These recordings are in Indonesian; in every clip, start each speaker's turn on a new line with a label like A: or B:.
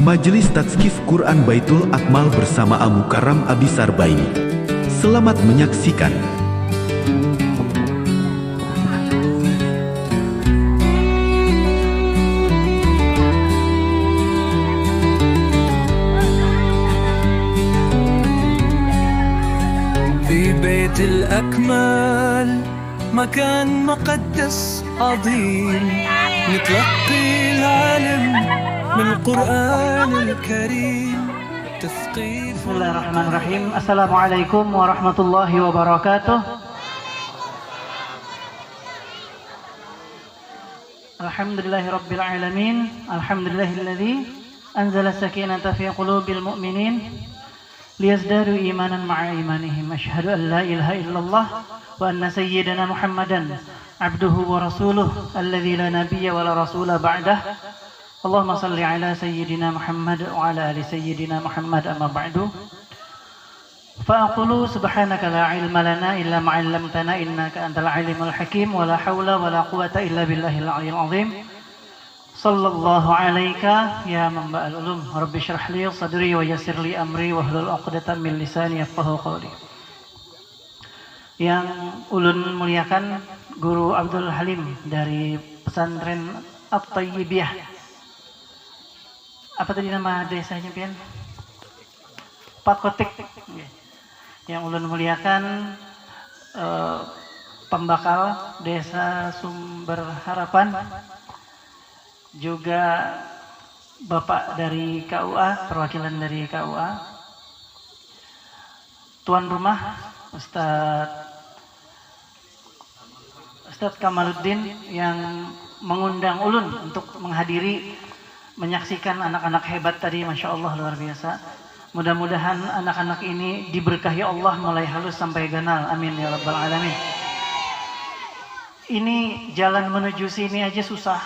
A: Majelis Tazkif Quran Baitul Akmal bersama Al-Mukarram Abi Sarbaini. Selamat menyaksikan.
B: في بيت الأكمال مكان مقدس عظيم نتلقي العلم من القرآن الكريم تثقيف.
C: بسم الله الرحمن الرحيم. Assalamualaikum warahmatullahi wabarakatuh. Alhamdulillahi rabbil alamin. Alhamdulillahilladzi anzala sakinata fi qulubil mu'minin liyazdadu imanan ma'a imanihim. Asyhadu an la ilaha illallah wa anna sayyidana Muhammadan abduhu wa rasuluh alladzi la nabiyya wa la rasula ba'dah. Allahumma salli ala sayyidina Muhammad wa ala ali sayyidina Muhammad amma ba'du. Fa'aqulu subhanaka la ilma lana illa ma 'allamtana innaka antal alimul hakim wa la haula wa la quwwata illa billahil aliyyil azim. Sallallahu alaika ya manba'al ulum. Rabbi shrah li sadri wa yassir li amri wa hlul 'uqdatam min lisani yafqahu qawli. Yang ulun muliakan Guru Abdul Halim dari pesantren At-Tayyibiyah. Apa tadi nama desanya, Pian? Pakotik. Yang ulun muliakan pembakal Desa Sumber Harapan, juga Bapak dari KUA, perwakilan dari KUA, tuan rumah Ustadz Kamaluddin yang mengundang ulun untuk menghadiri menyaksikan anak-anak hebat tadi. Masya Allah, luar biasa. Mudah-mudahan anak-anak ini diberkahi Allah mulai halus sampai ganal, amin ya rabbal alamin. Ini jalan menuju sini aja susah.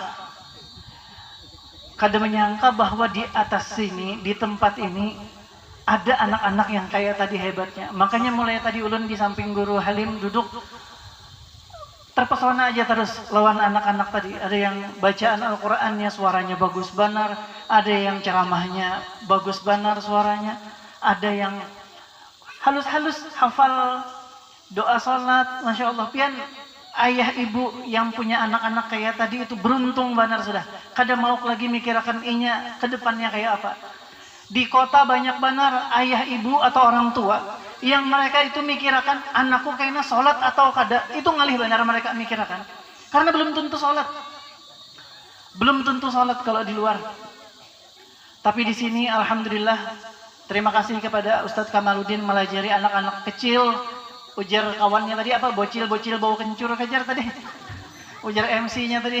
C: Kada menyangka bahwa di atas sini, di tempat ini ada anak-anak yang kayak tadi hebatnya. Makanya mulai tadi ulun di samping Guru Halim duduk, terpesona aja terus lawan anak-anak tadi. Ada yang bacaan Al-Qur'annya suaranya bagus banar, ada yang ceramahnya bagus banar suaranya, ada yang halus-halus hafal doa salat. Masya Allah, Pian, ayah ibu yang punya anak-anak kayak tadi itu beruntung banar sudah. Kada mau lagi mikirkan inya ke depannya kayak apa. Di kota banyak banar ayah ibu atau orang tua yang mereka itu mikirkan anakku kayaknya sholat atau kada. Itu ngalih benar mereka mikirkan. Karena belum tentu sholat. Belum tentu sholat kalau di luar. Tapi di sini alhamdulillah, terima kasih kepada Ustadz Kamaluddin melajari anak-anak kecil. Ujar kawannya tadi apa? Bocil-bocil bau kencur kejar tadi. Ujar MC-nya tadi.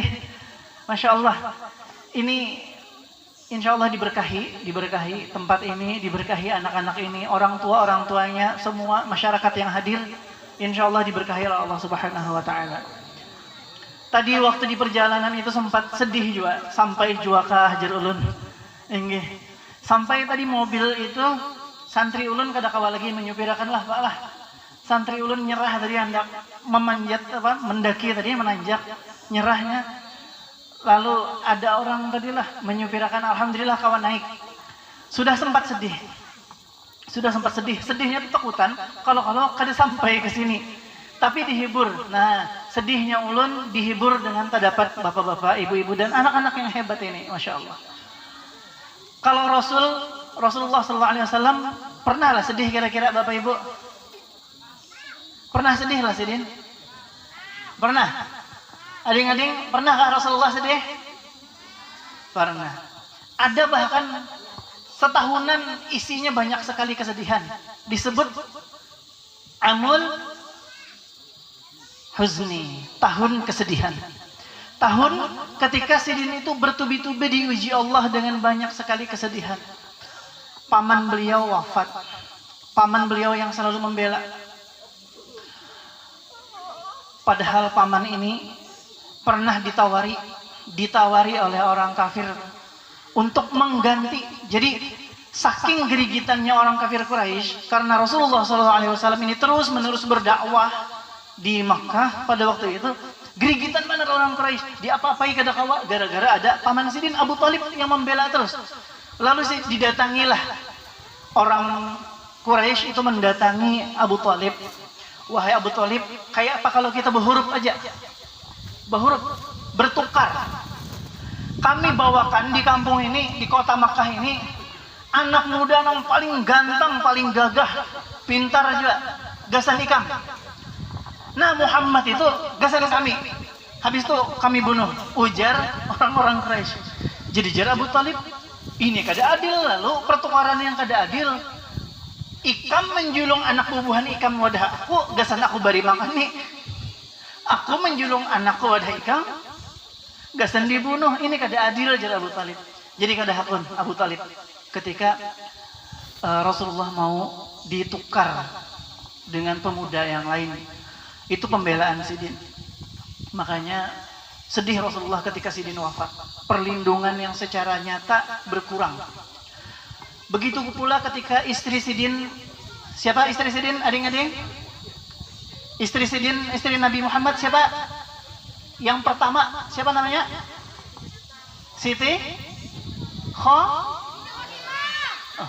C: Masya Allah. Ini insya Allah diberkahi tempat ini, diberkahi anak-anak ini, orang tuanya, semua masyarakat yang hadir, insya Allah diberkahi oleh Allah Subhanahu Wa Taala. Tadi waktu di perjalanan itu sempat sedih juga, sampai juaka hajar ulun. Enggih. Sampai tadi mobil itu santri ulun kada kawal lagi menyupirakan lah Pak lah. Santri ulun nyerah tadi hendak memanjat mendaki tadi menanjak, nyerahnya. Lalu ada orang tadilah menyupirakan, alhamdulillah kawan naik. Sudah sempat sedih. Sedihnya itu takutan kalau kada sampai ke sini. Tapi dihibur. Nah, sedihnya ulun dihibur dengan terdapat bapak-bapak, ibu-ibu dan anak-anak yang hebat ini, Masya Allah. Kalau Rasulullah SAW pernah lah sedih kira-kira Bapak Ibu? Pernah sedih lah Sidin? Pernah? Ading-ading, pernahkah Rasulullah sedih? Pernah. Ada bahkan setahunan isinya banyak sekali kesedihan. Disebut Amul Huzni, tahun kesedihan. Tahun ketika Sidin itu bertubi-tubi diuji Allah dengan banyak sekali kesedihan. Paman beliau wafat. Paman beliau yang selalu membela. Padahal paman ini pernah ditawari oleh orang kafir untuk mengganti. Jadi saking gerigitannya orang kafir Quraisy karena Rasulullah SAW ini terus menerus berdakwah di Makkah pada waktu itu, gerigitan benar orang Quraisy. Diapa-apai kada kawa gara-gara ada paman Sidin Abu Thalib yang membela terus. Lalu didatangilah orang Quraisy itu mendatangi Abu Thalib. Wahai Abu Thalib, kayak apa kalau kita berhuruf aja? Berhuruf, bertukar. Kami bawakan di kampung ini, di kota Makkah ini, anak muda yang paling ganteng, paling gagah, pintar juga, gasan ikam. Nah Muhammad itu gasan kami. Habis itu kami bunuh. Ujar orang-orang Quraisy. Jadi jar Abu Thalib, ini kada adil. Lalu pertukaran yang kada adil. Ikam menjulung anak bubuhan ikam wadah aku, gasan aku bari makan nih. Aku menjulung anakku wadah ikam, gasan dibunuh. Ini kada adil jar Abu Thalib. Jadi kada hakun Abu Thalib ketika Rasulullah mau ditukar dengan pemuda yang lain. Itu pembelaan Sidin. Makanya sedih Rasulullah ketika Sidin wafat. Perlindungan yang secara nyata berkurang. Begitu pula ketika istri Sidin, siapa istri Sidin? Adik-adik? Istri Sidin, istri Nabi Muhammad siapa? Yang pertama, siapa namanya? Siti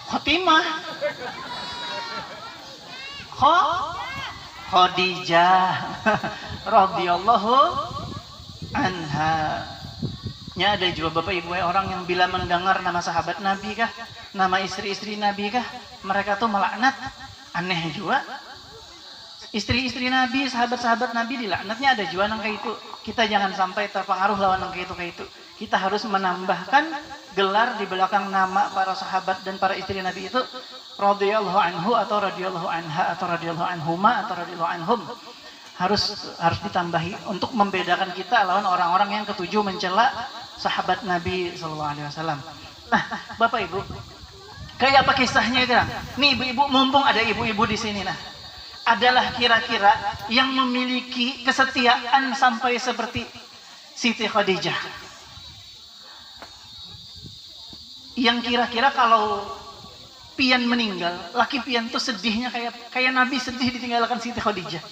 C: Khotimah. Khadijah radhiyallahu anha. Nya ada juga Bapak Ibu orang yang bila mendengar nama sahabat Nabi kah, nama istri-istri Nabi kah, mereka tuh melaknat. Aneh juga. Istri-istri Nabi, sahabat-sahabat Nabi dilaknatnya ada juga nang kayak itu. Kita jangan sampai terpengaruh lawan nang kayak itu. Kita harus menambahkan gelar di belakang nama para sahabat dan para istri Nabi itu radhiyallahu anhu atau radhiyallahu anha atau radhiyallahu anhuma atau radhiyallahu anhum. Harus ditambahi untuk membedakan kita lawan orang-orang yang ketujuh mencela sahabat Nabi sallallahu alaihi wasallam. Nah, Bapak Ibu, kayak apa kisahnya itu? Nih ibu-ibu, mumpung ada ibu-ibu di sini nah. Adalah kira-kira yang memiliki kesetiaan sampai seperti Siti Khadijah. Yang kira-kira kalau pian meninggal, laki pian tuh sedihnya kayak Nabi sedih ditinggalkan Siti Khadijah.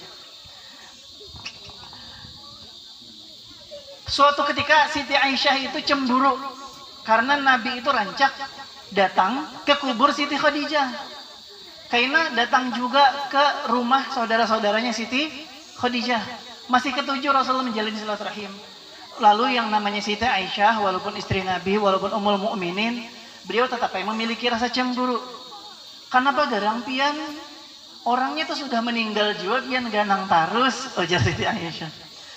C: Suatu ketika Siti Aisyah itu cemburu karena Nabi itu rancak datang ke kubur Siti Khadijah. Karena datang juga ke rumah saudara-saudaranya Siti Khadijah. Masih ketujuh Rasulullah menjalin silaturahim. Lalu yang namanya Siti Aisyah, walaupun istri Nabi, walaupun Ummul Mukminin, beliau tetap memiliki rasa cemburu. Kenapa garang pian? Orangnya tuh sudah meninggal juga, pian ganang tarus, ujar Siti Aisyah.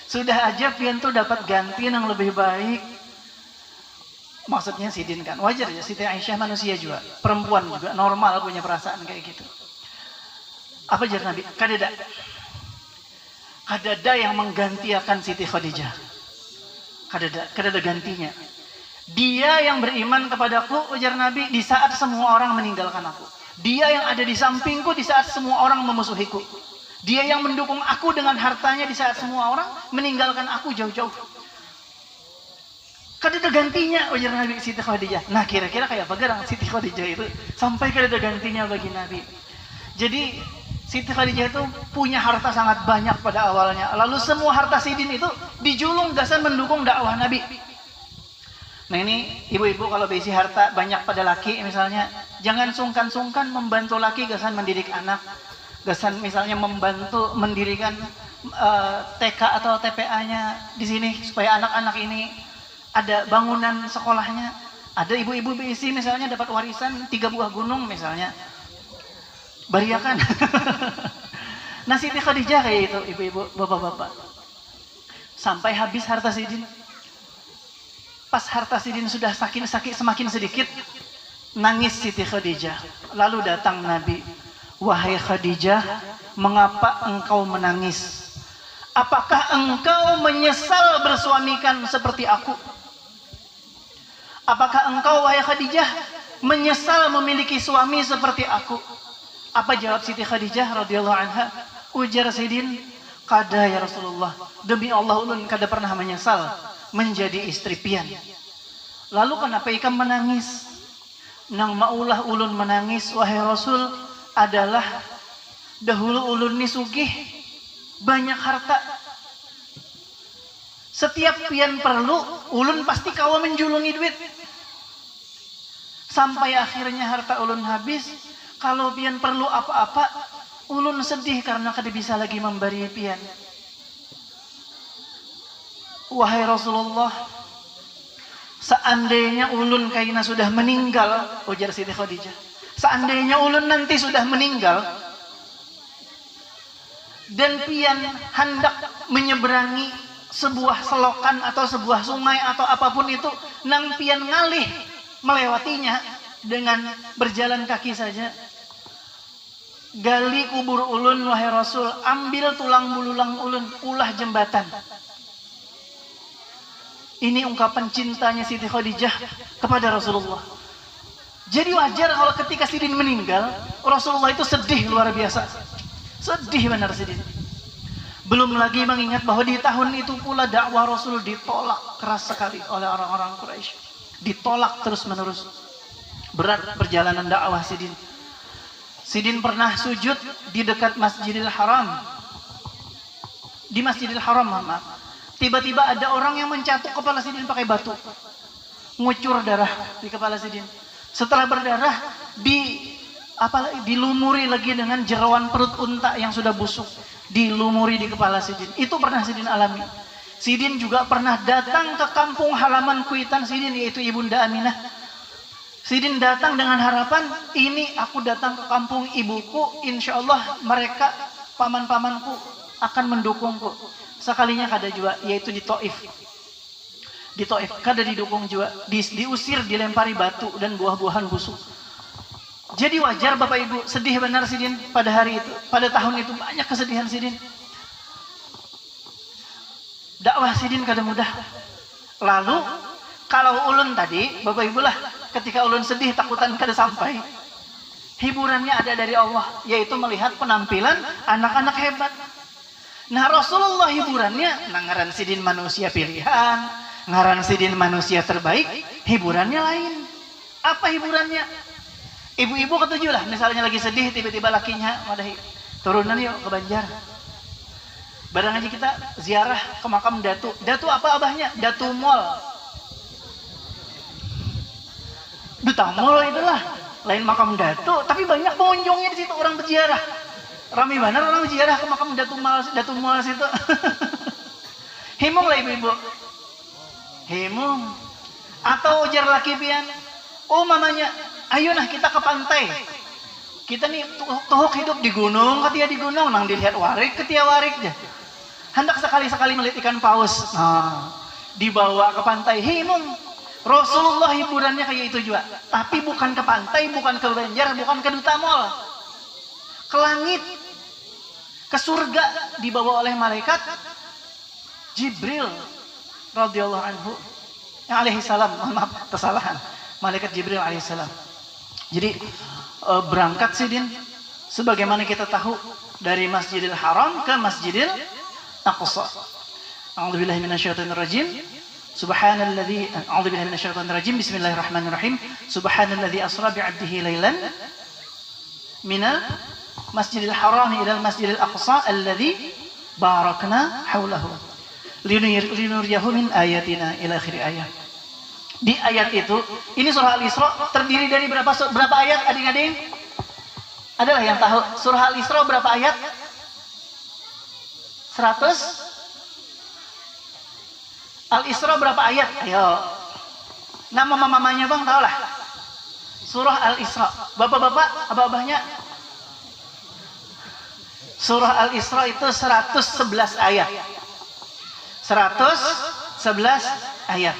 C: Sudah aja pian tuh dapat ganti yang lebih baik. Maksudnya Sidin kan, wajar ya, Siti Aisyah manusia juga, perempuan juga, normal punya perasaan kayak gitu. Apa jar Nabi? Kadada yang menggantikan Siti Khadijah. Kadada gantinya. Dia yang beriman kepadaku, ujar Nabi, di saat semua orang meninggalkan aku. Dia yang ada di sampingku di saat semua orang memusuhiku. Dia yang mendukung aku dengan hartanya di saat semua orang meninggalkan aku jauh-jauh. Kadada gantinya, ujar Nabi Siti Khadijah. Nah kira-kira kayak apa gerang Siti Khadijah itu sampai kadada gantinya bagi Nabi. Jadi Siti Khadijah itu punya harta sangat banyak pada awalnya. Lalu semua harta Sidin itu dijulung gasan mendukung dakwah Nabi. Nah ini ibu-ibu kalau besi harta banyak pada laki misalnya, jangan sungkan-sungkan membantu laki gasan mendidik anak. Gasan misalnya membantu mendirikan TK atau TPA-nya di sini supaya anak-anak ini ada bangunan sekolahnya. Ada ibu-ibu BSI misalnya dapat warisan 3 buah gunung misalnya. Bariakan. Nah Siti Khadijah kayak itu ibu-ibu, bapak-bapak. Sampai habis harta Sidin. Pas harta Sidin sudah semakin sedikit, nangis Siti Khadijah. Lalu datang Nabi. Wahai Khadijah, mengapa engkau menangis? Apakah engkau menyesal bersuamikan seperti aku? Apakah engkau, wahai Khadijah, menyesal memiliki suami seperti aku? Apa jawab Siti Khadijah radhiyallahu anha? Ujar Sidin, kada ya Rasulullah, demi Allah ulun kada pernah menyesal menjadi istri pian. Lalu kenapa ikam menangis? Nang maulah ulun menangis, wahai Rasul, adalah dahulu ulun ni sugih, banyak harta. Setiap pian perlu, ulun pasti kawa menjulungi duit. Sampai akhirnya harta ulun habis. Kalau pian perlu apa-apa, ulun sedih karena kada bisa lagi memberi pian. Wahai Rasulullah, seandainya ulun kaina sudah meninggal, ujar Siti Khadijah. Seandainya ulun nanti sudah meninggal, dan pian hendak menyeberangi sebuah selokan atau sebuah sungai atau apapun itu, nang pian ngalih melewatinya dengan berjalan kaki saja. Gali kubur ulun wahai Rasul, ambil tulang bululang ulun, ulah jembatan. Ini ungkapan cintanya Siti Khadijah kepada Rasulullah. Jadi wajar kalau ketika Sidin meninggal, Rasulullah itu sedih luar biasa. Sedih benar Sidin. Belum lagi mengingat bahwa di tahun itu pula dakwah Rasul ditolak keras sekali oleh orang-orang Quraisy. Ditolak terus-menerus. Berat perjalanan dakwah Sidin. Sidin pernah sujud di dekat Masjidil Haram. Di Masjidil Haram, maaf. Tiba-tiba ada orang yang mencatuk kepala Sidin pakai batu. Ngucur darah di kepala Sidin. Setelah berdarah, dilumuri lagi dengan jerawan perut unta yang sudah busuk. Dilumuri di kepala Sidin. Itu pernah Sidin alami. Sidin juga pernah datang ke kampung halaman kuitan Sidin, yaitu Ibunda Aminah. Sidin datang dengan harapan, ini aku datang ke kampung ibuku, insya Allah mereka paman-pamanku akan mendukungku. Sekalinya kada juga, yaitu di Taif. Di Taif kada didukung juga, diusir, dilempari batu dan buah-buahan busuk. Jadi wajar Bapak Ibu sedih benar Sidin pada hari itu, pada tahun itu banyak kesedihan Sidin. Dakwah Sidin kada mudah. Lalu kalau ulun tadi, Bapak Ibu lah, ketika ulun sedih takutan kada sampai, hiburannya ada dari Allah, yaitu melihat penampilan anak-anak hebat. Nah Rasulullah hiburannya, nah ngaran Sidin manusia pilihan, ngaran Sidin manusia terbaik, hiburannya lain. Apa hiburannya? Ibu-ibu ketujuh lah, misalnya lagi sedih, tiba-tiba lakinya, madahi, turunan yuk ke Banjar. Barang aja kita ziarah ke makam Datu. Datu apa abahnya? Datu Mall. Duta Mall itulah, lain makam Datu, tapi banyak pengunjungnya di situ, orang berziarah. Ramai benar orang berziarah ke makam Datu Mall situ. Himung lah ibu-ibu. Himung. Atau ujar laki pian, oh mamanya, ayo nah kita ke pantai. Kita nih tuhuk hidup di gunung, ketia di gunung, nang dilihat warik, ketia warik aja. Hendak sekali-sekali melihat ikan paus. Nah, dibawa ke pantai, himung. Rasulullah hiburannya kayak itu juga, tapi bukan ke pantai, bukan ke Banjar, bukan ke Duta Mall, ke langit, ke surga, dibawa oleh malaikat Jibril radhiyallahu anhu, yang alaihi salam, maaf kesalahan, malaikat Jibril alaihi salam. Jadi berangkat Sidin, sebagaimana kita tahu, dari Masjidil Haram ke Masjidil Aqsa. A'udzubillahi minasyaitonirrajim. Subhanalladzi a'udzubillahi minasyaitonir rajim. Bismillahirrahmanirrahim. Subhanalladzi asra bi'abdihi lailan minal Masjidil Haram ila Masjidil Aqsa alladzi barakna haulahu linuriyahu min ayatina ila akhir ayat. Di ayat itu, ini surah Al-Isra terdiri dari berapa ayat adik-adik? Adalah yang tahu surah Al-Isra berapa ayat? 100. Al-Isra berapa ayat? Ayo. Nama mamanya bang tahu lah. Surah Al-Isra. Bapak-bapak, abah-abahnya. Surah Al-Isra itu 111 ayat. 111 ayat.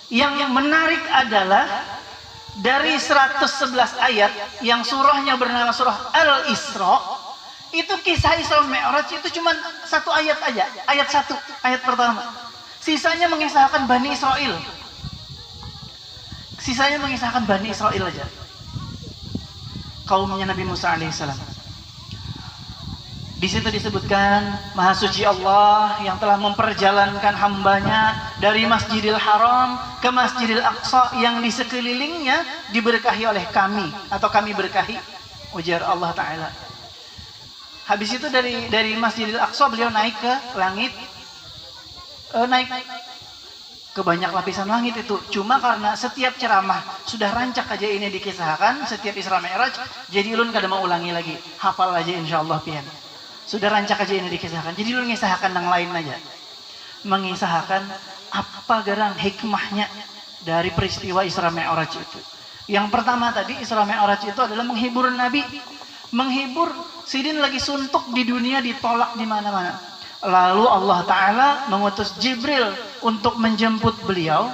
C: Yang menarik adalah dari 111 ayat yang surahnya bernama surah Al-Isra, itu kisah Isra Mi'raj itu cuma satu ayat aja, ayat 1, ayat pertama. Sisanya mengisahkan Bani Israel. Sisanya mengisahkan Bani Israel aja. Kaumnya Nabi Musa alaihissalam. Di situ disebutkan Maha Suci Allah yang telah memperjalankan hambanya dari Masjidil Haram ke Masjidil Aqsa yang di sekelilingnya diberkahi oleh kami, atau kami berkahi, ujar Allah Ta'ala. Habis itu dari Masjidil Aqsa beliau naik ke langit, naik ke banyak lapisan langit itu. Cuma karena setiap ceramah sudah rancak aja ini dikisahkan, setiap Isra Mi'raj, jadi ulun kada mau ulangi lagi. Hafal aja insyaallah pian. Sudah rancak aja ini dikisahkan. Jadi ulun ngisahkan yang lain aja. Mengisahkan apa garang hikmahnya dari peristiwa Isra Mi'raj itu. Yang pertama tadi Isra Mi'raj itu adalah menghibur Nabi. Menghibur Sidin lagi suntuk di dunia, ditolak di mana-mana. Lalu Allah Ta'ala mengutus Jibril untuk menjemput beliau.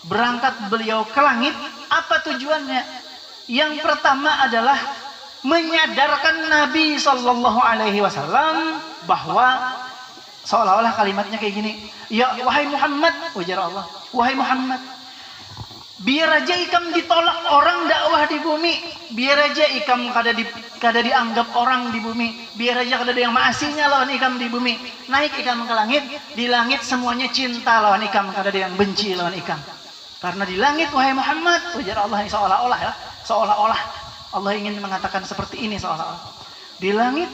C: Berangkat beliau ke langit. Apa tujuannya? Yang pertama adalah menyadarkan Nabi Sallallahu Alaihi Wasallam bahwa seolah-olah kalimatnya kayak gini. Ya wahai Muhammad, ujar Allah, wahai Muhammad, biar aja ikam ditolak orang dakwah di bumi, biar aja ikam kada dianggap orang di bumi, biar aja kada ada yang maasinya lawan ikam di bumi, naik ikam ke langit, di langit semuanya cinta lawan ikam, kada ada yang benci lawan ikam. Karena di langit wahai Muhammad, ujar Allah, seolah-olah Allah ingin mengatakan seperti ini, seolah-olah di langit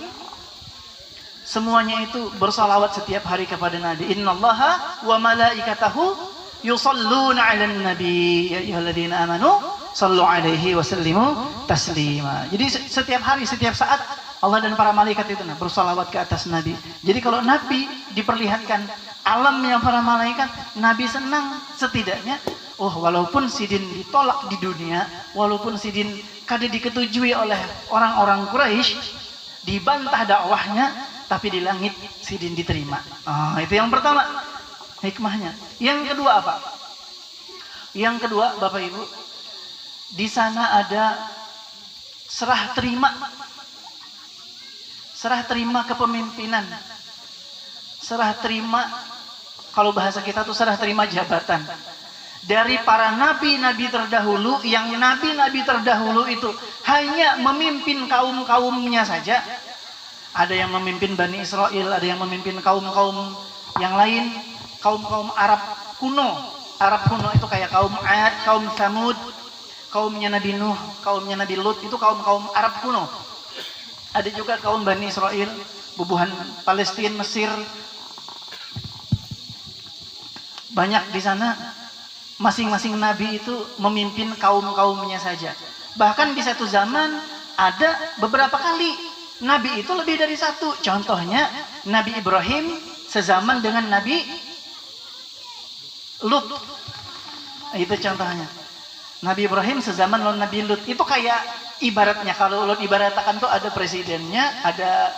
C: semuanya itu bersalawat setiap hari kepada Nabi. Innallaha wa malaikatahu yusalluna 'alan nabi ya ayyuhalladzina amanu sallu 'alaihi wa sallimu taslima. Jadi setiap hari, setiap saat Allah dan para malaikat itu bersalawat ke atas Nabi. Jadi kalau Nabi diperlihatkan alamnya para malaikat, Nabi senang setidaknya. Oh, walaupun Sidin ditolak di dunia, walaupun Sidin kada diketujui oleh orang-orang Quraisy, dibantah dakwahnya, tapi di langit Sidin diterima. Itu yang pertama hikmahnya. Yang kedua apa? Yang kedua, Bapak Ibu, di sana ada serah terima kepemimpinan, serah terima, kalau bahasa kita tuh serah terima jabatan dari para nabi-nabi terdahulu. Yang nabi-nabi terdahulu itu hanya memimpin kaum-kaumnya saja. Ada yang memimpin Bani Israel, ada yang memimpin kaum-kaum yang lain, kaum-kaum Arab kuno. Arab kuno itu kayak kaum Ad, kaum Tsamud, kaumnya Nabi Nuh, kaumnya Nabi Lut, itu kaum-kaum Arab kuno. Ada juga kaum Bani Israel, bubuhan Palestina, Mesir. Banyak di sana. Masing-masing nabi itu memimpin kaum-kaumnya saja. Bahkan di satu zaman ada beberapa kali nabi itu lebih dari satu. Contohnya Nabi Ibrahim sezaman dengan Nabi Lut. Itu contohnya. Nabi Ibrahim sezaman dengan Nabi Lut. Itu kayak ibaratnya, kalau Lut ibaratkan tuh ada presidennya, ada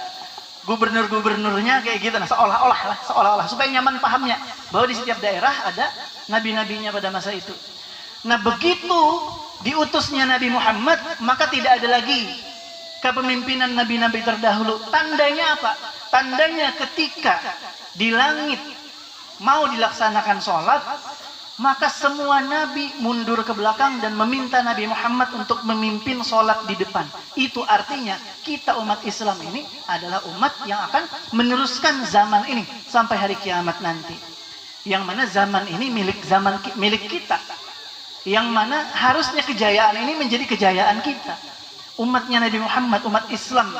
C: gubernur-gubernurnya kayak gitu. Nah, seolah-olah supaya nyaman pahamnya bahwa di setiap daerah ada nabi-nabinya pada masa itu. Nah, begitu diutusnya Nabi Muhammad, maka tidak ada lagi kepemimpinan nabi-nabi terdahulu. Tandanya apa? Tandanya ketika di langit mau dilaksanakan sholat, maka semua nabi mundur ke belakang dan meminta Nabi Muhammad untuk memimpin sholat di depan. Itu artinya kita umat Islam ini adalah umat yang akan meneruskan zaman ini sampai hari kiamat nanti. Yang mana zaman ini milik kita. Yang mana harusnya kejayaan ini menjadi kejayaan kita. Umatnya Nabi Muhammad, umat Islam.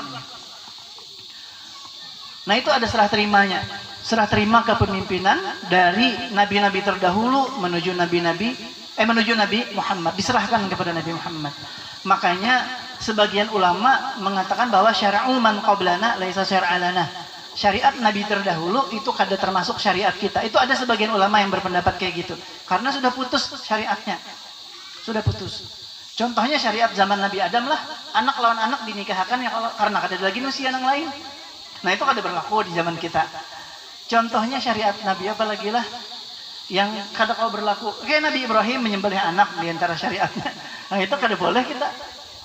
C: Nah, itu ada serah terimanya. Serah terima kepemimpinan dari nabi-nabi terdahulu menuju Nabi Muhammad, diserahkan kepada Nabi Muhammad. Makanya sebagian ulama mengatakan bahwa syara'u man qablana laisa syar'alana. Syariat nabi terdahulu itu kada termasuk syariat kita. Itu ada sebagian ulama yang berpendapat kayak gitu. Karena sudah putus syariatnya. Sudah putus. Contohnya syariat zaman Nabi Adam lah, anak lawan anak dinikahkan ya karena kada ada lagi manusia yang lain. Nah, itu kada berlaku di zaman kita. Contohnya syariat Nabi apa lagi lah yang kada kau berlaku. Kayak Nabi Ibrahim menyembelih anak di antara syariatnya. Nah, itu kada boleh kita.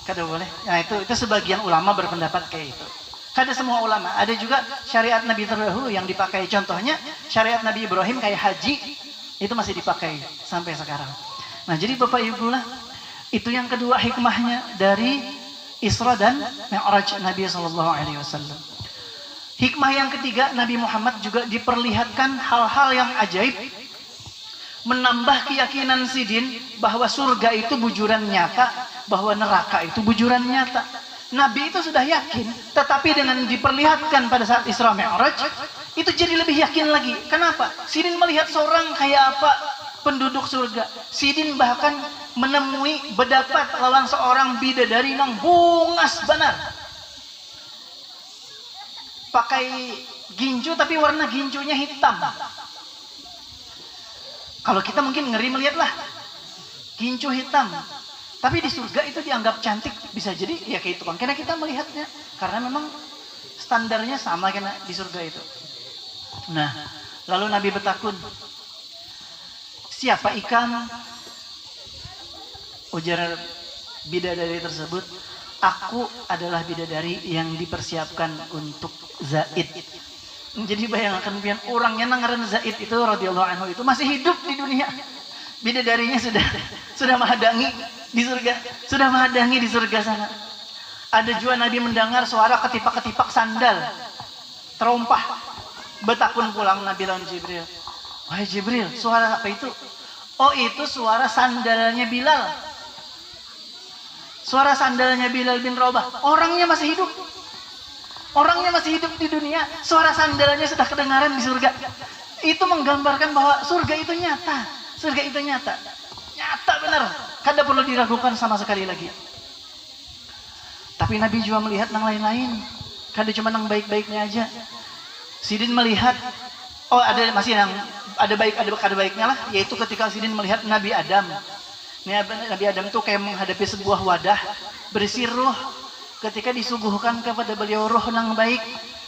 C: Kada boleh. Nah, itu sebagian ulama berpendapat kayak itu. Kada semua ulama. Ada juga syariat Nabi terdahulu yang dipakai. Contohnya syariat Nabi Ibrahim kayak haji itu masih dipakai sampai sekarang. Nah, jadi Bapak Ibu lah, itu yang kedua hikmahnya dari Isra dan Mi'raj Nabi SAW. Hikmah yang ketiga, Nabi Muhammad juga diperlihatkan hal-hal yang ajaib, menambah keyakinan Sidin bahwa surga itu bujuran nyata, bahwa neraka itu bujuran nyata. Nabi itu sudah yakin, tetapi dengan diperlihatkan pada saat Isra Mi'raj, itu jadi lebih yakin lagi. Kenapa? Sidin melihat seorang kayak apa, penduduk surga. Sidin bahkan menemui berdapat lawan seorang bidadari nang bungas benar. Pakai ginju tapi warna ginjunya hitam. Kalau kita mungkin ngeri melihatlah ginju hitam. Tapi di surga itu dianggap cantik, bisa jadi ya kayak itu kan. Karena kita melihatnya, karena memang standarnya sama karena di surga itu. Nah, lalu Nabi bertakun, siapa ikan? Ujar bidadari tersebut, aku adalah bidadari yang dipersiapkan untuk Zaid. Jadi bayangkan pian orangnya ngaran Zaid itu radhiyallahu anhu itu masih hidup di dunia. Bidadarinya sudah menghadangi di surga, sudah menghadangi di surga sana. Ada juga Nabi mendengar suara ketipak-ketipak sandal terompah. Bertakun pulang Nabi lawan Jibril. Wahai Jibril, suara apa itu? Oh, itu suara sandalnya Bilal. Suara sandalnya Bilal bin Rabah. Orangnya masih hidup. Orangnya masih hidup di dunia. Suara sandalnya sudah kedengaran di surga. Itu menggambarkan bahwa surga itu nyata. Surga itu nyata. Nyata benar. Kada perlu diragukan sama sekali lagi. Tapi Nabi juga melihat yang lain-lain. Kada cuma yang baik-baiknya aja. Sidin melihat, oh ada masih yang ada baik, ada kada baiknya lah. Yaitu ketika Sidin melihat Nabi Adam. Nabi Adam itu kayak menghadapi sebuah wadah berisi ruh. Ketika disuguhkan kepada beliau ruh yang baik,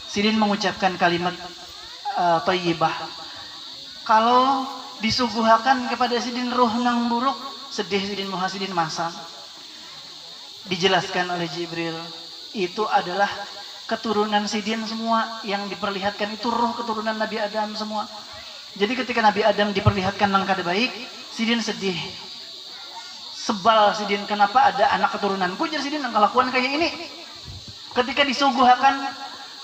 C: Sidin mengucapkan kalimat thayyibah. Kalau disuguhkan kepada Sidin ruh yang buruk, sedih Sidin Muhasidin masam. Dijelaskan oleh Jibril, itu adalah keturunan Sidin semua yang diperlihatkan itu ruh keturunan Nabi Adam semua. Jadi ketika Nabi Adam diperlihatkan yang kada baik, Sidin sedih. Sebal Sidin, kenapa ada anak keturunanku jadi Sidin yang kelakuan kayak ini. Ketika disuguhkan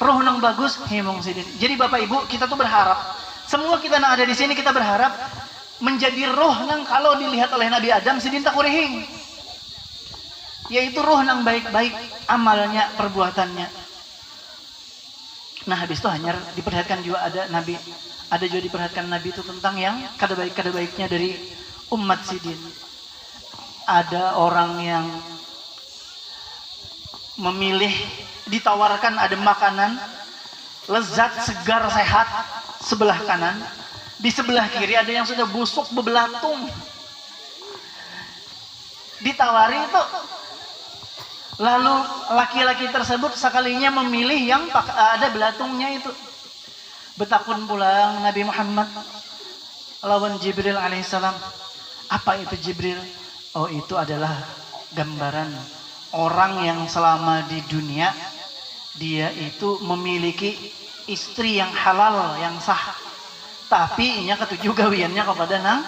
C: ruh yang bagus, himung Sidin. Jadi Bapak Ibu, kita tuh berharap, semua kita yang ada di sini kita berharap menjadi roh yang kalau dilihat oleh Nabi Adam Sidin tak kurihing. Yaitu roh yang baik-baik amalnya, perbuatannya. Nah, habis itu hanya diperlihatkan juga ada juga diperlihatkan Nabi itu tentang yang kada baiknya dari umat Sidin. Ada orang yang memilih ditawarkan ada makanan lezat, segar, sehat sebelah kanan, di sebelah kiri ada yang sudah busuk bebelatung. Ditawari itu, lalu laki-laki tersebut sekalinya memilih yang ada belatungnya itu. Bertakun pulang Nabi Muhammad lawan Jibril alaihissalam. Apa itu Jibril? Oh, itu adalah gambaran orang yang selama di dunia dia itu memiliki istri yang halal, yang sah, tapi inya ketujuh gawiannya kepada nang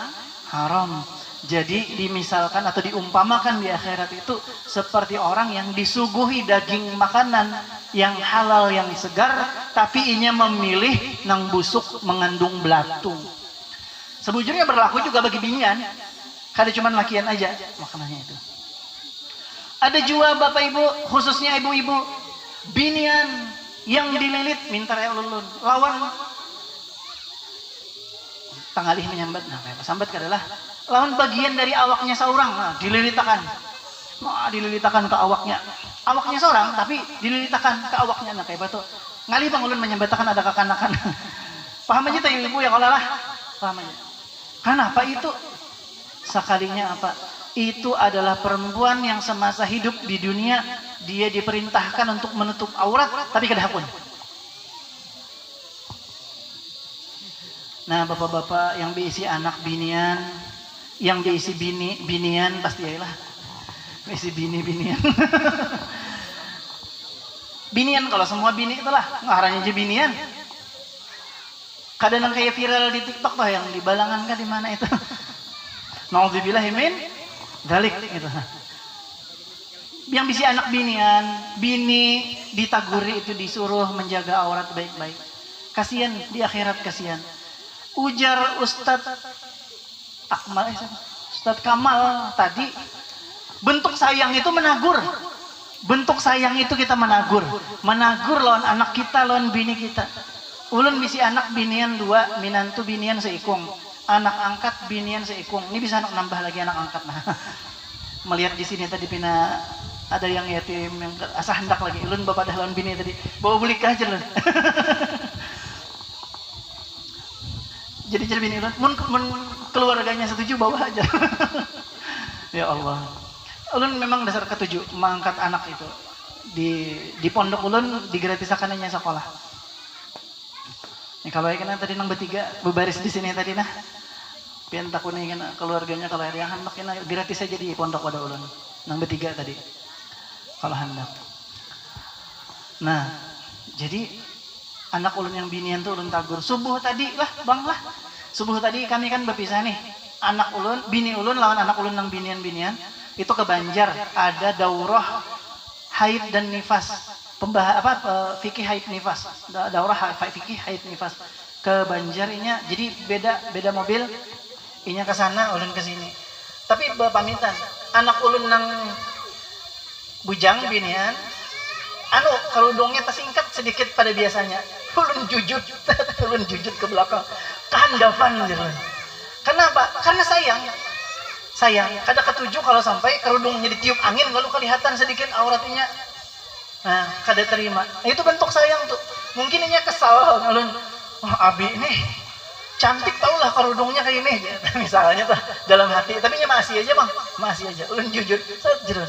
C: haram. Jadi dimisalkan atau diumpamakan di akhirat itu seperti orang yang disuguhi daging makanan yang halal, yang segar, tapi inya memilih nang busuk mengandung belatung. Sebujurnya berlaku juga bagi binian, kada cuma lakian aja makanannya itu. Ada juga Bapak Ibu, khususnya ibu-ibu, binian yang dililit minta raya ulun lawan tangalih menyambat. Nah, kayak sambat adalah lawan bagian dari awaknya seorang, nah, dililitakan. Nah, dililitakan ke awaknya seorang tapi dililitakan ke awaknya. Nah, kayak batu ngalih bang ulun menyambatakan ada kekanakan. Paham aja tuh ibu ya kalau lah. Paham aja. Kenapa itu? Sekalinya apa? Itu adalah perempuan yang semasa hidup di dunia dia diperintahkan untuk menutup aurat tapi kada hakun. Nah, bapak-bapak yang diisi anak binian, yang diisi binian pasti ya lah. Diisi binian. Binian kalau semua bini itulah ngarannya aja binian. Kadang kayak viral di TikTok lah yang di Balangan kan di mana itu. Nauzubillahi min dzalik gitu. Yang bisi anak binian, bini ditaguri itu disuruh menjaga aurat baik-baik. Kasihan di akhirat kasihan. Ujar Ustadz Kamal tadi, bentuk sayang itu menagur. Bentuk sayang itu kita menagur. Menagur lawan anak kita, lawan bini kita. Ulun bisi anak binian 2, minantu binian seikung. anak angkat binian seikung. Ini bisa nambah lagi anak angkat nah. Melihat di sini tadi pina ada yang yatim yang asa hendak lagi ulun bapak dahlan bini tadi bawa beli aja ulun. Jadi bini ulun mun keluarganya setuju bawa aja. Ya Allah. Ulun memang dasar ketujuh mengangkat anak itu. Di pondok ulun digratisakannya sekolah. Nih kalau kena tadi nang bertiga berbaris di sini tadi nah. Pian takuni kena keluarganya kalau ada yang hendak kena gratis aja di pondok pada ulun. Nang bertiga tadi. Kalau hendak. Nah, jadi anak ulun yang binian tuh ulun tagur. Subuh tadi lah, bang lah. Subuh tadi kami kan berpisah nih. Anak ulun, bini ulun lawan anak ulun yang binian-binian. Itu ke Banjar. Ada daurah haid dan nifas. Fikih haid nifas. Daurah fikih haid nifas. Ke Banjar inya. Jadi beda mobil. Inya ke sana, ulun ke sini. Tapi pamitan. Anak ulun nang bujang binian. Kerudungnya tersingkat sedikit pada biasanya. Ulun jujut ke belakang. Kehandapan jalan. Kenapa? Karena sayang. Kada ketujuh kalau sampai kerudungnya ditiup angin lalu kelihatan sedikit auratnya. Nah, kada terima. Nah, itu bentuk sayang tuh. Mungkin ini kesal ulun. Abi nih cantik tau lah kerudungnya kayak ini. Misalnya tuh dalam hati. Tapi masih aja bang. Masih aja. Ulun jujur. Jalan.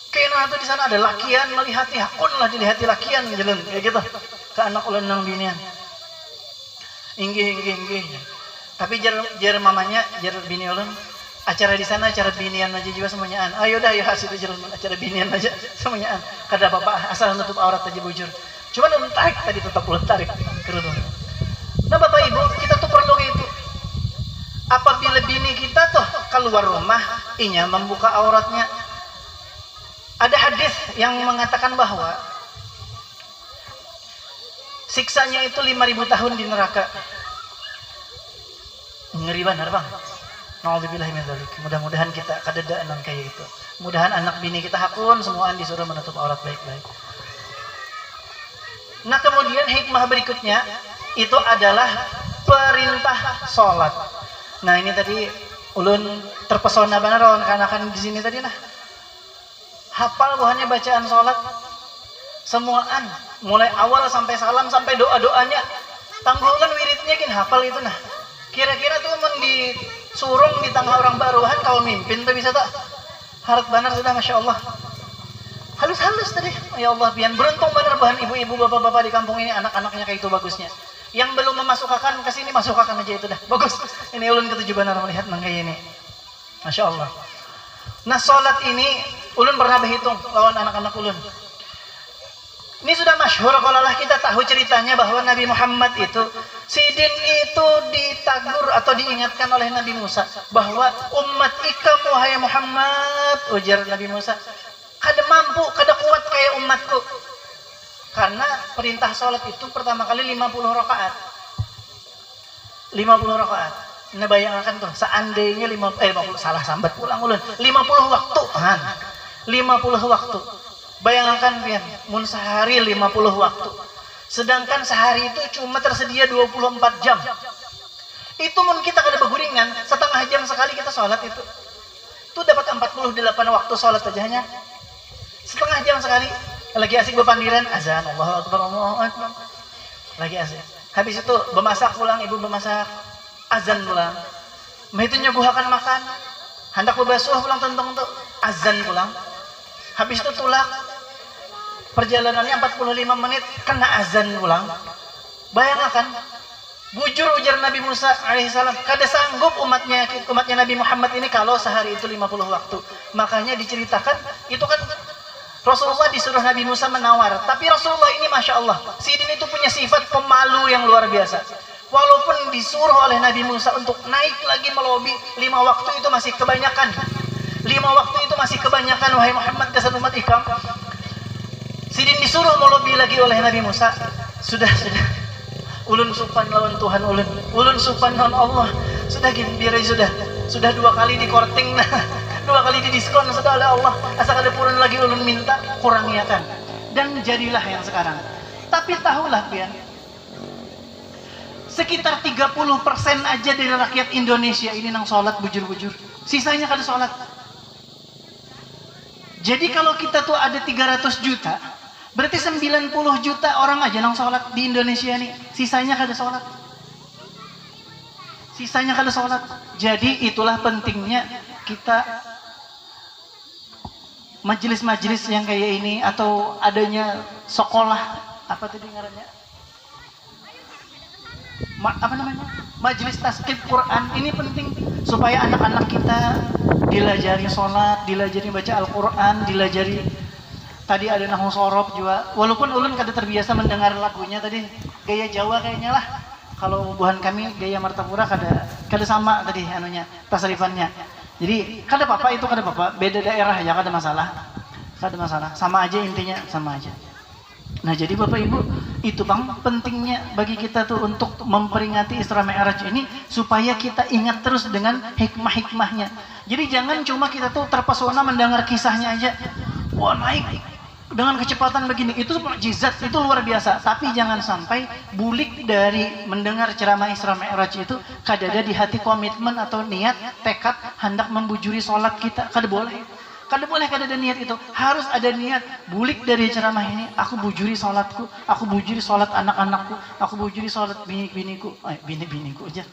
C: Kayaknya tuh di sana ada lakian melihati hakun lah dilihati lakian jalan kayak gitu ke anak ulun nang binian. Inggih. Tapi jar mamanya jar bini ulun acara di sana acara binian aja juga semuanya. Ayo hasil jalan acara binian aja semuanya. Kada apa-apa asal nutup aurat aja bujur. Cuman ulun tarik tadi tetap ulun tarik kerudung. Nah Bapak Ibu kita tuh perlu itu. Apabila bini kita tuh keluar rumah inya membuka auratnya. Ada hadis yang mengatakan bahwa siksanya itu 5.000 tahun di neraka. Ngeri benar bang. Nauzubillah min dzalik. Mudah-mudahan kita kadedaan kayak gitu. Mudahan anak bini kita hakun semuaan disuruh menutup aurat baik-baik. Nah kemudian hikmah berikutnya itu adalah perintah sholat. Nah ini tadi ulun terpesona benar lawan kanakan di sini tadi nah. Hafal buahnya bacaan sholat semuaan mulai awal sampai salam sampai doa-doanya tanggungan wiridnya kan hafal itu nah kira-kira tuh disurung di tengah orang baruhan kalau mimpin tuh bisa tak harap benar sudah Masya Allah halus-halus tadi ya Allah pian beruntung benar bahan ibu-ibu bapak-bapak di kampung ini anak-anaknya kayak itu bagusnya yang belum memasukkan ke sini masukkan aja itu dah bagus ini ulun ketujuh benar melihat nang kayak ini Masya Allah. Nah sholat ini ulun pernah berhitung lawan anak-anak ulun. Ini sudah masyhur kalau lah kita tahu ceritanya bahwa Nabi Muhammad itu Sidin itu ditagur atau diingatkan oleh Nabi Musa bahwa umat ikam wahai Muhammad ujar Nabi Musa kada mampu kada kuat kayak umatku karena perintah sholat itu pertama kali 50 rakaat 50 rakaat. Nah bayangkan tuh seandainya 50 salah sambat pulang ulun 50 waktu 50 waktu bayangkan pian mun sehari 50 waktu sedangkan sehari itu cuma tersedia 24 jam itu mun kita kada beguringan setengah jam sekali kita sholat itu dapat 48 waktu sholat aja hanya setengah jam sekali lagi asik berpandiran azan Allahu Akbar lagi asik habis itu bemasak pulang ibu bemasak azan pulang. Mah itu nyuguhakan makan. Hendak berbasuh pulang tentang tuh azan pulang. Habis itu tulak. Perjalanannya 45 menit kena azan pulang. Bayangkan. Bujur ujar Nabi Musa alaihissalam, kada sanggup umatnya Nabi Muhammad ini kalau sehari itu 50 waktu. Makanya diceritakan itu kan Rasulullah disuruh Nabi Musa menawar. Tapi Rasulullah ini Masya Allah. Sidin itu punya sifat pemalu yang luar biasa. Walaupun disuruh oleh Nabi Musa untuk naik lagi melobi 5 waktu itu masih kebanyakan 5 waktu itu masih kebanyakan wahai Muhammad kesan umat ikam Sidin disuruh melobi lagi oleh Nabi Musa sudah ulun supan lawan Tuhan ulun supan lawan Allah sudah gembira sudah 2 kali di korting nah 2 kali di diskon sudah oleh Allah asal ada purun lagi ulun minta kurangiakan dan jadilah yang sekarang tapi tahulah pian sekitar 30% aja dari rakyat Indonesia ini nang sholat bujur-bujur. Sisanya kada sholat. Jadi kalau kita tuh ada 300 juta, berarti 90 juta orang aja nang sholat di Indonesia nih. Sisanya kada sholat. Sisanya kada sholat. Jadi itulah pentingnya kita majelis-majelis yang kayak ini, atau adanya sekolah apa tadi ngarannya, apa namanya, majelis tasqif Quran. Ini penting supaya anak-anak kita dilajari sholat, dilajari baca Al-Quran, dilajari tadi ada nahu sorob juga. Walaupun ulun kada terbiasa mendengar lagunya tadi, gaya Jawa kayaknya lah. Kalau buhan kami gaya Martapura kada sama tadi anunya, tasrifannya. Jadi kada apa-apa, itu kada apa-apa, beda daerah ya, kada masalah. Kada masalah, sama aja intinya, sama aja. Nah jadi Bapak Ibu, itu Bang pentingnya bagi kita tuh untuk memperingati Isra Mi'raj ini, supaya kita ingat terus dengan hikmah-hikmahnya. Jadi jangan cuma kita tuh terpesona mendengar kisahnya aja, wah naik dengan kecepatan begini, itu mukjizat, itu luar biasa. Tapi jangan sampai bulik dari mendengar ceramah Isra Mi'raj itu kadada di hati komitmen atau niat, tekad hendak membujuri sholat kita. Kada boleh, kada ada niat itu. Harus ada niat, bulik dari ceramah ini, aku bujuri sholatku, aku bujuri sholat anak-anakku, aku bujuri sholat bini-biniku, bini-biniku aja,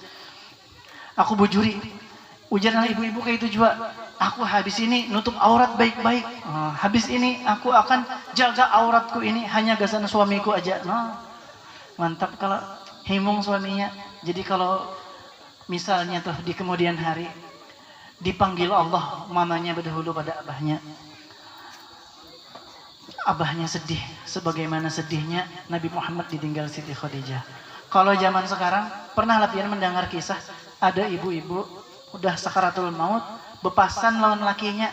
C: aku bujuri. Ujar ibu-ibu kayak itu juga, aku habis ini nutup aurat baik-baik, habis ini aku akan jaga auratku ini hanya gasan suamiku aja. Mantap kalau himung suaminya. Jadi kalau misalnya tuh di kemudian hari dipanggil Allah mamanya berdahulu pada abahnya, abahnya sedih sebagaimana sedihnya Nabi Muhammad ditinggal Siti Khadijah. Kalau zaman sekarang pernah latihan mendengar kisah ada ibu-ibu udah sakaratul maut, bepasan lawan lakinya.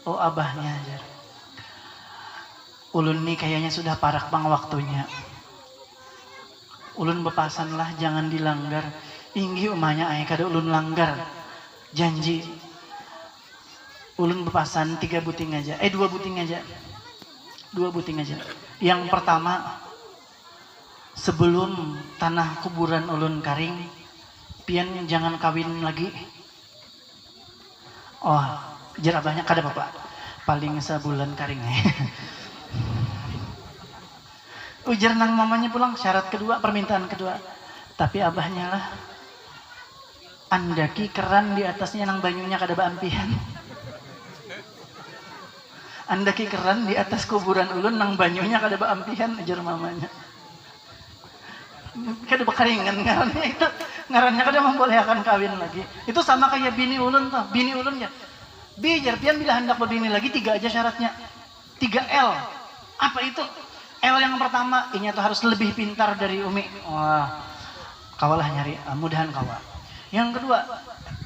C: Oh abahnya aja, ulun nih kayaknya sudah parak bang waktunya, ulun bepasan lah jangan dilanggar. Inggi umahnya ayah kada ulun langgar janji. Ulun bepasan 2 buting aja. Yang pertama, sebelum tanah kuburan ulun karing, pian jangan kawin lagi. Oh, jar abahnya kada apa-apa, paling sebulan karing. Ujar nang mamanya pulang, syarat kedua, permintaan kedua. Tapi abahnya lah, andaki keran di atasnya nang banyunya kada baampihan. Andaki keran di atas kuburan ulun nang banyunya kada baampihan, ujar mamanya. Kada bakaringan ngarannya itu, ngarannya kada membolehkan kawin lagi. Itu sama kayak bini ulun tuh, bini ulun ya, bijar pian bila hendak berbini lagi 3 aja syaratnya, 3L. Apa itu? L yang pertama, inya tuh harus lebih pintar dari Umi. Wah, kawalah nyari, mudahan kawa. Yang kedua,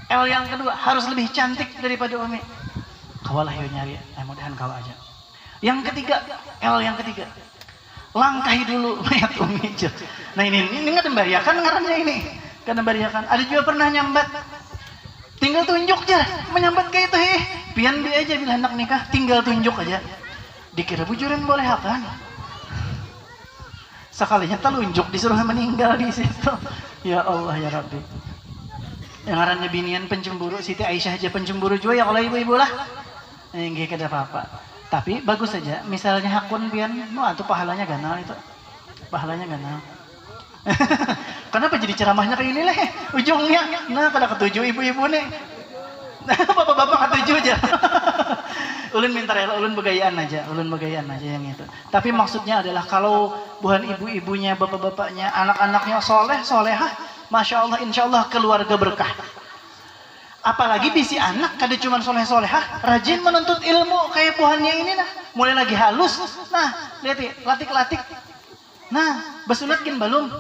C: L yang kedua harus lebih cantik daripada Umi. Kawalah yo nyari, mudahan kawa aja. Yang ketiga, L yang ketiga, langkahi dulu mayat Umi. Nah ini nggak dembariakan ngarannya ini, kan dembariakan. Ada juga pernah nyambat, tinggal tunjuk aja, menyambat kayak itu pian bi aja bila anak nikah, tinggal tunjuk aja. Dikira bujuran boleh akan, sekalinya telunjuk disuruh meninggal di situ. Ya Allah ya Rabbi. Yang ngarannya binian pencemburu, Siti Aisyah aja pencemburu juga ya kalau ibu-ibu lah. Enggak kada apa-apa. Tapi bagus saja, misalnya hakun pian, atau pahalanya ganal itu, pahalanya ganal. Kenapa jadi ceramahnya kayak ini leh, ujungnya, nah kada ketujuh ibu-ibu nih, bapak-bapak ketujuh aja. Ulun minta rela, ulun begayaan aja yang itu. Tapi maksudnya adalah kalau bukan ibu-ibunya, bapak-bapaknya, anak-anaknya soleh, solehah, masya Allah, insya Allah keluarga berkah. Apalagi bisi anak kada cuma soleh-solehah, rajin menuntut ilmu kayak buhannya ini nah, mulai lagi halus, nah lihat ya, latik-latik, nah besunatkin belum,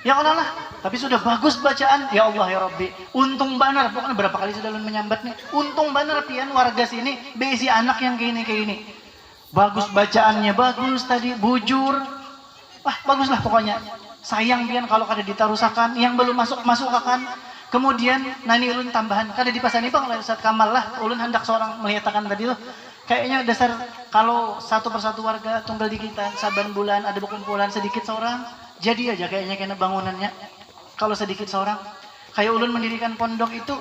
C: ya Allah lah, tapi sudah bagus bacaan, ya Allah ya Rabbi, untung banar, pokoknya berapa kali sudah lu menyambat nih, untung banar pian warga sini, bisi anak yang kayak ini, bagus bacaannya, bagus tadi, bujur, wah bagus lah pokoknya, sayang pian kalau kada ditarusakan, yang belum masuk akan. Kemudian nani ulun tambahan kada dipasani bang oleh Ustaz Kamal lah, ulun hendak seorang melihatkan tadi tuh kayaknya dasar kalau satu persatu warga tunggal di kita saban bulan ada berkumpulan sedikit seorang Jadi aja kayaknya kena bangunannya. Kalau sedikit seorang, kayak ulun mendirikan pondok itu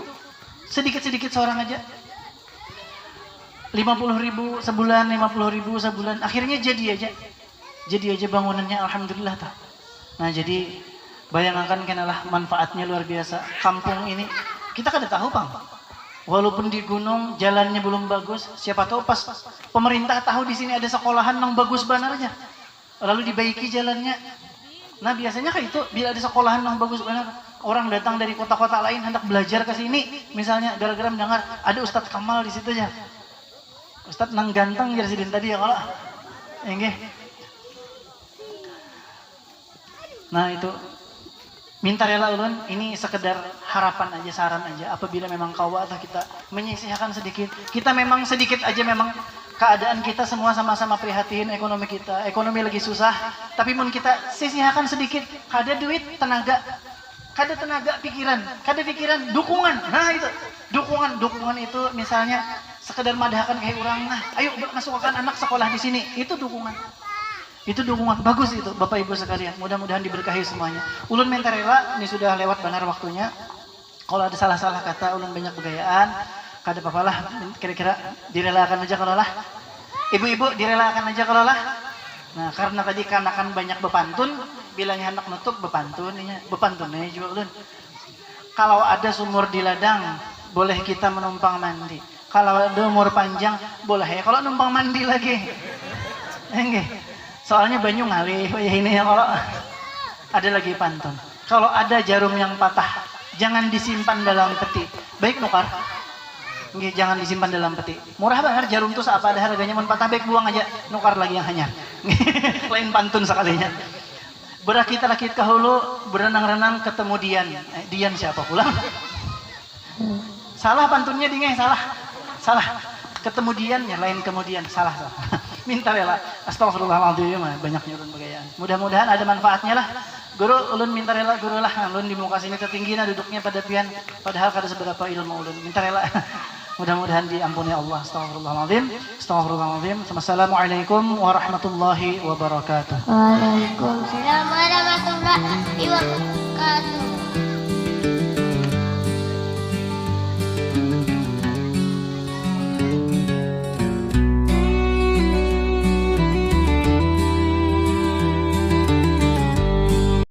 C: sedikit-sedikit seorang aja. 50.000 sebulan, 50.000 sebulan. Akhirnya jadi aja bangunannya, alhamdulillah tuh. Nah jadi bayangkan kenalah manfaatnya luar biasa. Kampung ini kita kada tahu Bang. Walaupun di gunung jalannya belum bagus, siapa tahu pas pemerintah tahu di sini ada sekolahan yang bagus banarnya, lalu dibaiki jalannya. Nah biasanya kayak itu, bila ada sekolahan yang bagus benar, orang datang dari kota-kota lain hendak belajar ke sini, misalnya gara-gara mendengar ada Ustadz Kamal di situ ya, Ustadz nang ganteng jadi sidin tadi ya kalau, enggak. Nah itu. Minta rela ulun, ini sekedar harapan aja, saran aja. Apabila memang kawa atau kita menyisihkan sedikit, kita memang sedikit aja memang keadaan kita semua sama-sama prihatin ekonomi kita, ekonomi lagi susah. Tapi mun kita sisihkan sedikit, kada duit, tenaga, pikiran, dukungan. Nah itu, dukungan itu misalnya sekedar madahkan kayak orang, nah ayo masukkan anak sekolah di sini, itu dukungan. Itu dukungan bagus itu Bapak Ibu sekalian. Mudah-mudahan diberkahi semuanya. Ulun minta rela, ini sudah lewat benar waktunya. Kalau ada salah-salah kata, ulun banyak begayaan. Kada apa-apa lah, kira-kira direlakan aja kalau lah. Ibu-ibu direlakan aja kalau lah. Nah karena tadi kanakan banyak bepantun, bilangnya anak nutup bepantunnya juga ulun. Kalau ada sumur di ladang, boleh kita menumpang mandi. Kalau ada umur panjang, boleh ya kalau numpang mandi lagi. Enggak. Soalnya banyu ngalih, ya ini ya kalau ada lagi pantun. Kalau ada jarum yang patah, jangan disimpan dalam peti. Baik nukar, nggih, jangan disimpan dalam peti. Murah banget jarum tuh apa ada harganya, mun patah baik buang aja, nukar lagi yang hanya. Lain pantun sekalinya. Berakit-rakit ke hulu, berenang-renang ketemu Dian. Dian siapa pulang? Salah pantunnya dingin, salah. Ketemu Dian ya lain kemudian, salah. Minta rela, astagfirullahaladzim, banyak nyurun begayaan. Mudah-mudahan ada manfaatnya lah. Guru, ulun minta rela, guru lah, ulun di muka sini tertinggi, nah duduknya pada pian, padahal kada seberapa ilmu ulun. Minta rela, mudah-mudahan diampuni Allah. Astagfirullahaladzim. Assalamualaikum warahmatullahi wabarakatuh.
D: Waalaikumsalam warahmatullahi wabarakatuh.